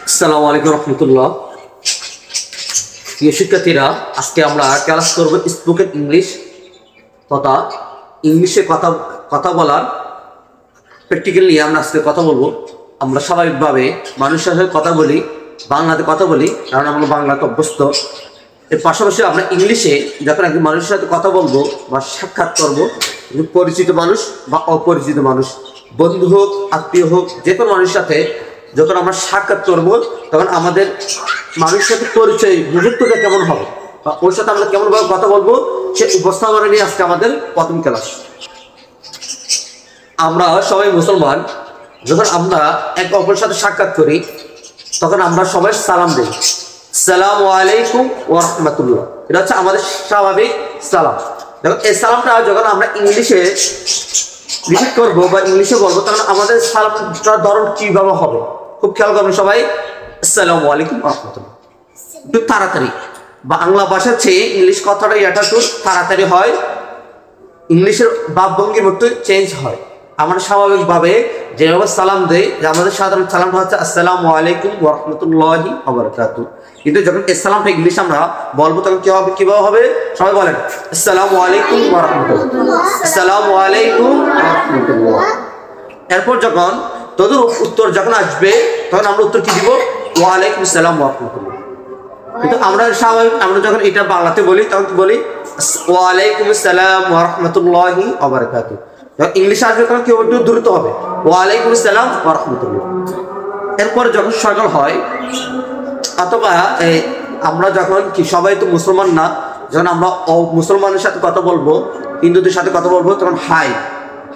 আসসালামু আলাইকুম রহমতুল্লাহ। প্রিয় শিক্ষার্থীরা, আজকে আমরা ক্লাস করব স্পোকেন ইংলিশ তথা ইংলিশে কথা বলার প্র্যাকটিক্যাল নিয়ে আমরা আজকে কথা বলবো। আমরা স্বাভাবিকভাবে মানুষের সাথে কথা বলি, বাংলাতে কথা বলি, কারণ আমরা বাংলাতে অভ্যস্ত। এর পাশাপাশি আমরা ইংলিশে যখন একজন মানুষের সাথে কথা বলবো বা সাক্ষাৎ করবো, পরিচিত মানুষ বা অপরিচিত মানুষ, বন্ধু হোক, আত্মীয় হোক, যে কোনো মানুষের সাথে যখন আমরা সাক্ষাৎ করব, তখন আমাদের মানুষের সাথে পরিচয় মুহূর্তটা কেমন হবে বা ওর সাথে আমরা কেমনভাবে কথা বলবো, সে উপস্থাপনা নিয়ে আজকে আমাদের প্রথম ক্লাস। আমরা সবাই মুসলমান, যখন আমরা একে অপরের সাথে সাক্ষাৎ করি তখন আমরা সবাই সালাম দিই, আসসালামু আলাইকুম ওয়া রাহমাতুল্লাহ। এটা হচ্ছে আমাদের স্বাভাবিক সালাম। দেখো, এই সালামটা যখন আমরা ইংলিশে রিপিট করবো বা ইংলিশে বলবো, তখন আমাদের সালামটার ধরন কিভাবে হবে খুব খেয়াল করবেন সবাই। আসসালামু আলাইকুম ওয়া রাহমাতুল্লাহ। একটু তাড়াতাড়ি, বাংলা ভাষার চেয়ে ইংলিশ কথাটা এটা একটু তাড়াতাড়ি হয়, ইংলিশের ভাবভঙ্গির মতো চেঞ্জ হয়। আমরা স্বাভাবিকভাবে যেভাবে সালাম দেই, যে আমাদের সাধারণ সালামটা হচ্ছে আসসালামু আলাইকুম ওয়া রাহমাতুল্লাহি ওয়া বারাকাতুহু, কিন্তু যখন এই সালামটা ইংলিশ আমরা বলবো তখন কি হবে, কিভাবে হবে? সবাই বলেন আসসালামু আলাইকুম ওয়া রাহমাতুল্লাহ, আসসালামু আলাইকুম ওয়া রাহমাতুল্লাহ। এরপর যখন তোদের উত্তর যখন আসবে তখন আমরা উত্তর কি দিব? ওয়া আলাইকুম আসসালাম ওয়া রাহমাতুল্লাহ। কিন্তু আমরা স্বাভাবিক আমরা যখন এটা বাংলাতে বলি তখন কি বলি? ওয়া আলাইকুম আসসালাম ওয়া রাহমাতুল্লাহি ওয়া বারাকাতুহু। যখন ইংলিশে আসবে তখন কেউ একটু দ্রুত হবে, ওয়া আলাইকুম আসসালাম ওয়া রাহমাতুল্লাহ। এরপর যখন সকাল হয়, অথবা আমরা যখন কি সবাই তো মুসলমান না, যখন আমরা মুসলমানের সাথে কথা বলবো, হিন্দুদের সাথে কথা বলবো, তখন হাই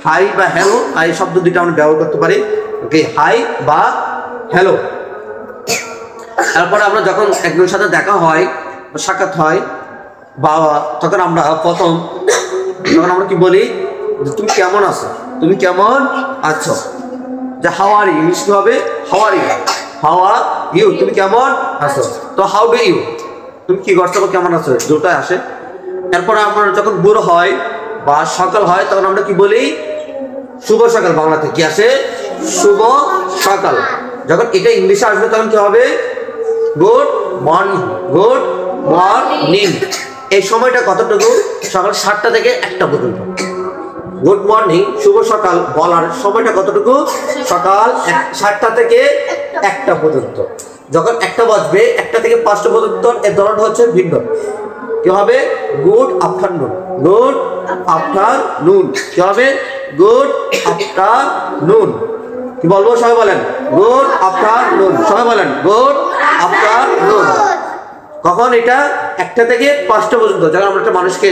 হাই বা হ্যালো, এই শব্দ দুটো আমরা ব্যবহার করতে পারি। ওকে, হাই বা হ্যালো। তারপরে আমরা যখন একজনের সাথে দেখা হয়, সাক্ষাৎ হয় বা তখন আমরা প্রথম তখন আমরা কি বলি? তুমি কেমন আছো, তুমি কেমন আছো। যে হাউ আর ইউ, ইংলিশ কি হবে? How are you, how are you, তুমি কেমন আছো। তো হাউ ডু ইউ, তুমি কি করছো বা কেমন আছো, দুটোই আসে। এরপরে আমরা যখন ভোর হয় বা সকাল হয় তখন আমরা কি বলি? শুভ সকাল। বাংলাতে কি আসে? শুভ সকাল। যখন এটা ইংলিশে আসবে তখন কি হবে? Good morning, good morning. এই সময়টা কতটুকু? সকাল 7টা থেকে 1টা পর্যন্ত। গুড মর্নিং, শুভ সকাল বলার সময়টা কতটুকু? সকাল 7টা থেকে 1টা পর্যন্ত। যখন 1টা বাজবে, 1টা থেকে 5টা পর্যন্ত এর ধরনটা হচ্ছে ভিন্ন। কি হবে? Good afternoon, good afternoon. কি হবে? Good afternoon. কি বলবো? সবাই বলেন গুড আফটারনুন, সবাই বলেন গুড আফটারনুন। কখন? এটা 1টা থেকে 5টা পর্যন্ত। যখন আমরা একটা মানুষকে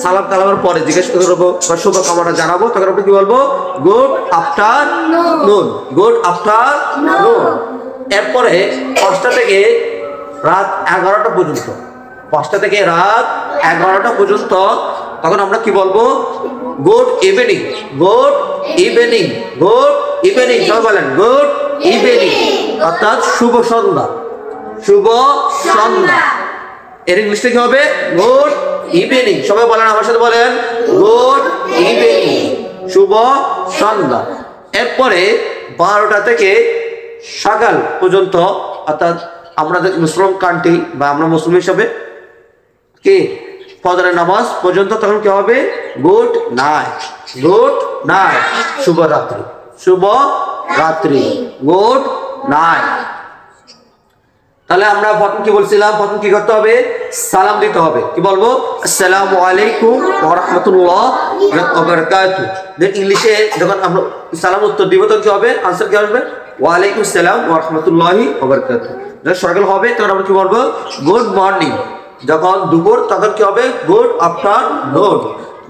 সালাম কালামের পরে জিজ্ঞেস করবো বা শুভকামনা জানাবো, তখন আমরা কি বলবো? Good afternoon, good afternoon. এরপরে 5টা থেকে রাত 11টা পর্যন্ত, 5টা থেকে রাত 11টা পর্যন্ত, তখন আমরা কি বলবো? Good evening, good evening, good evening. সবাই বলেন গুড ইভিনিং, অর্থাৎ শুভ সন্ধ্যা, শুভ সন্ধ্যা। এর ইংলিশটা কি হবে? Good evening. সবাই বলেন আমার সাথে, বলেন গুড ইভিনিং, শুভ সন্ধ্যা। এরপরে 12টা থেকে সকাল পর্যন্ত, অর্থাৎ আমরা মুসলিম কান্ট্রি বা আমরা মুসলিম হিসাবে কি ফজরের নামাজ পর্যন্ত, তখন কি হবে? গুড নাইট, গুড নাইট, শুভ রাত্রি, শুভ রাত্রি, গুড নাইট। তাহলে আমরা প্রথম কি বলছিলাম? প্রথম কি করতে হবে? সালাম দিতে হবে। কি বলবো? আসসালামু আলাইকুম ওয়া রাহমাতুল্লাহি ওয়া বারাকাতুহু। দেন ইংলিশে যখন আমরা সালাম উত্তর দিব তখন কি হবে? আনসার কি আসবে? ওয়া আলাইকুম আসসালাম ওয়া রাহমাতুল্লাহি ওয়া বারাকাতুহু। যখন সকাল হবে তখন আমরা কি বলবো? Good morning. যখন দুপুর তখন কি হবে? Good afternoon.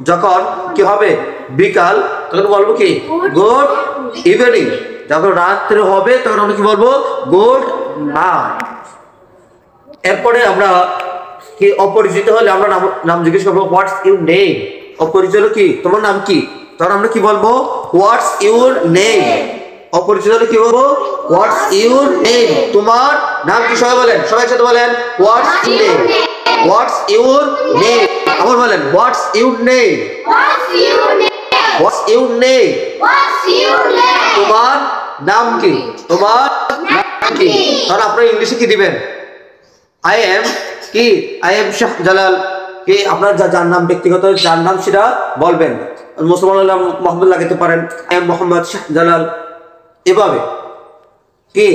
যখন কি হবে? বিকাল, তখন বলবো কি? Good evening. যখন রাত্রে হবে তখন আমরা কি বলবো? Good night. এরপরে আমরা কি অপরিচিত হলে আমরা নাম জিজ্ঞেস করবো, হোয়াটস ইউর নেম। অপরিচিত হলে কি? তোমার নাম কি? তখন আমরা কি বলবো? What's your name. অপরিচিত হলে কি বলবো? হোয়াটস ইউর নেম, তোমার নাম কি? সবাই বলেন, সবাই একসাথে বলেন what's your name, what's your name. আবার বলেন what's your name, what's your name, what's your name, নাম কি? তোমার নাম কি? তাহলে আপনারা ইংলিশে কি দিবেন? আই এম কি? I am Shahjalal. কি আপনার যার নাম, ব্যক্তিগত যার নাম সেটা বলবেন। মুসলমান হলে মোহাম্মদ লাগাতে পারেন, আই এম মোহাম্মদ শাহজালাল। এভাবে কি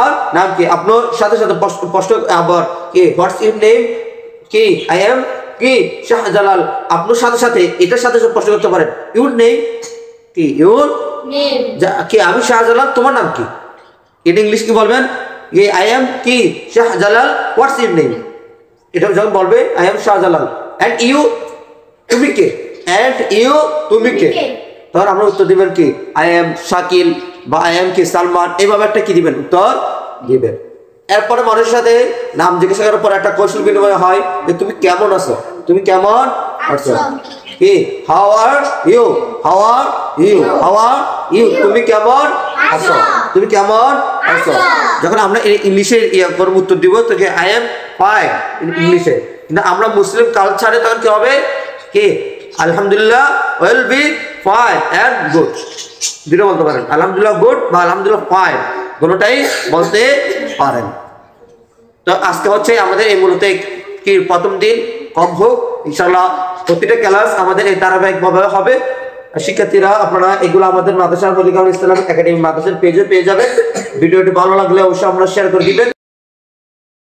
আর নাম কি আপনার সাথে সাথে স্পষ্ট আবার কি হোয়াটস ইউর নেম কি? আই এম কি শাহজালাল। আপনার সাথে সাথে এটার সাথে স্পষ্ট করতে পারেন ইউর নেম কি? ইউর নেম কি? আমি শাহজালাল, তোমার নাম কি? এটা ইংলিশ কি বলবেন? যে আই এম কি শাহজালাল, হোয়াটস ইউর নেম। এটা যখন বলবে I am Shahjalal, and you তুমি কে? এন্ড ইউ তুমি কে? তখন আমরা উত্তর দিবেন কি আই এম শাকিল বা আই এম কি সালমান। এইভাবে একটা কি দিবেন? উত্তর দিবেন। এরপরে মানুষের সাথে নাম জিজ্ঞাসা করার পর একটা কৌশল বিনিময় হয় যে তুমি কেমন আছো? তুমি কেমন আছো? কি how are you? How are you? How are you? তুমি কেমন আছো? তুমি কেমন আছো? যখন আমরা ইংলিশে করব উত্তর দিব তো কি আই এম ফাইন ইংলিশে। কিন্তু আমরা মুসলিম কালচারে তখন কি হবে? কি আলহামদুলিল্লাহ will be fine and good. দুটো বলতে পারেন, আলহামদুলিল্লাহ গুড বা আলহামদুলিল্লাহ ফাইন, কোনোটাই বলতে পারেন। তো আজকে হচ্ছে আমাদের এই মূলত কি প্রথম দিন, কম হোক ইনশাআল্লাহ প্রতিটা ক্লাস আমাদের এই ধারাবাহিকভাবে হবে। শিক্ষার্থীরা আপনারা এগুলো আমাদের মাদ্রাসা ইসলামিক একাডেমি মাদ্রাসার পেজে পেয়ে যাবেন। ভিডিওটি ভালো লাগলে অবশ্যই আপনারা শেয়ার করে দিবেন।